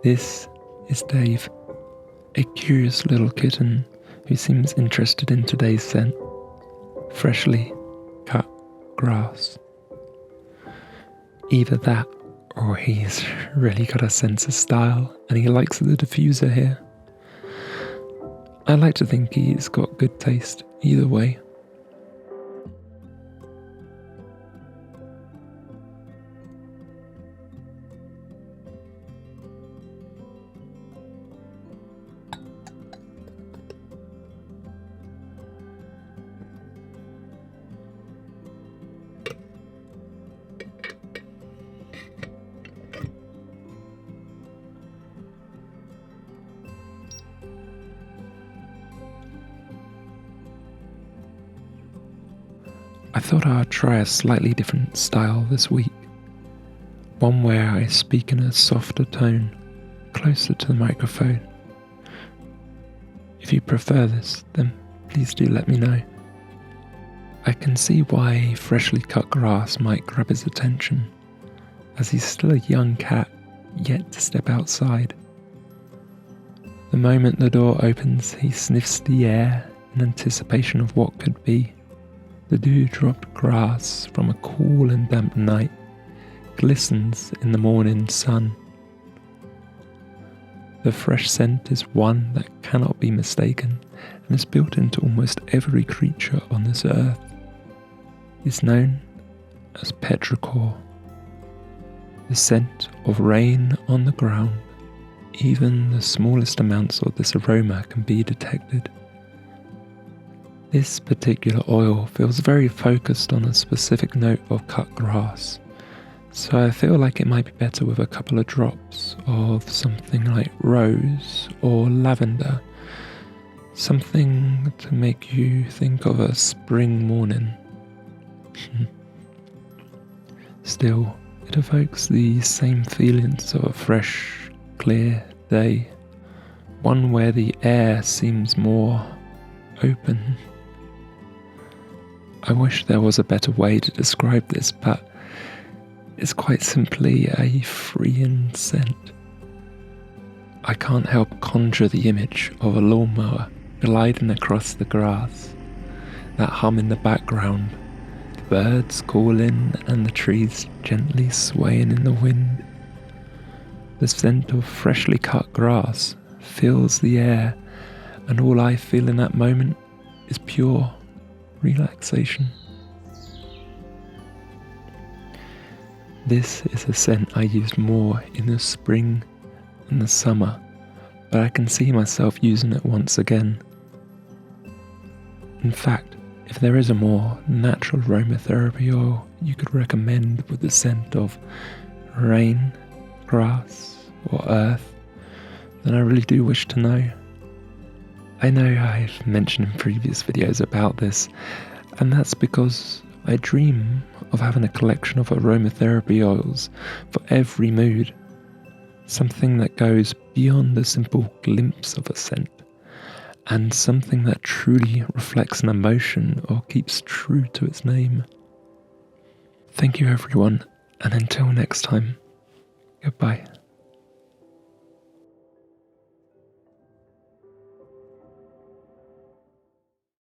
This is Dave, a curious little kitten who seems interested in today's scent, freshly cut grass. Either that, or he's really got a sense of style and he likes the diffuser here. I like to think he's got good taste either way. I thought I'd try a slightly different style this week, one where I speak in a softer tone, closer to the microphone. If you prefer this, then please do let me know. I can see why freshly cut grass might grab his attention, as he's still a young cat yet to step outside. The moment the door opens, he sniffs the air in anticipation of what could be. The dew-dropped grass from a cool and damp night glistens in the morning sun. The fresh scent is one that cannot be mistaken and is built into almost every creature on this earth. It's known as petrichor, the scent of rain on the ground. Even the smallest amounts of this aroma can be detected. This particular oil feels very focused on a specific note of cut grass, so I feel like it might be better with a couple of drops of something like rose or lavender, something to make you think of a spring morning. Still, it evokes the same feelings of a fresh, clear day, one where the air seems more open. I wish there was a better way to describe this, but it's quite simply a freeing scent. I can't help conjure the image of a lawnmower gliding across the grass, that hum in the background, the birds calling and the trees gently swaying in the wind. The scent of freshly cut grass fills the air, and all I feel in that moment is pure relaxation. This is a scent I use more in the spring and the summer, but I can see myself using it once again. In fact, if there is a more natural aromatherapy oil you could recommend with the scent of rain, grass, or earth, then I really do wish to know. I know I've mentioned in previous videos about this, and that's because I dream of having a collection of aromatherapy oils for every mood, something that goes beyond a simple glimpse of a scent, and something that truly reflects an emotion or keeps true to its name. Thank you everyone, and until next time, goodbye.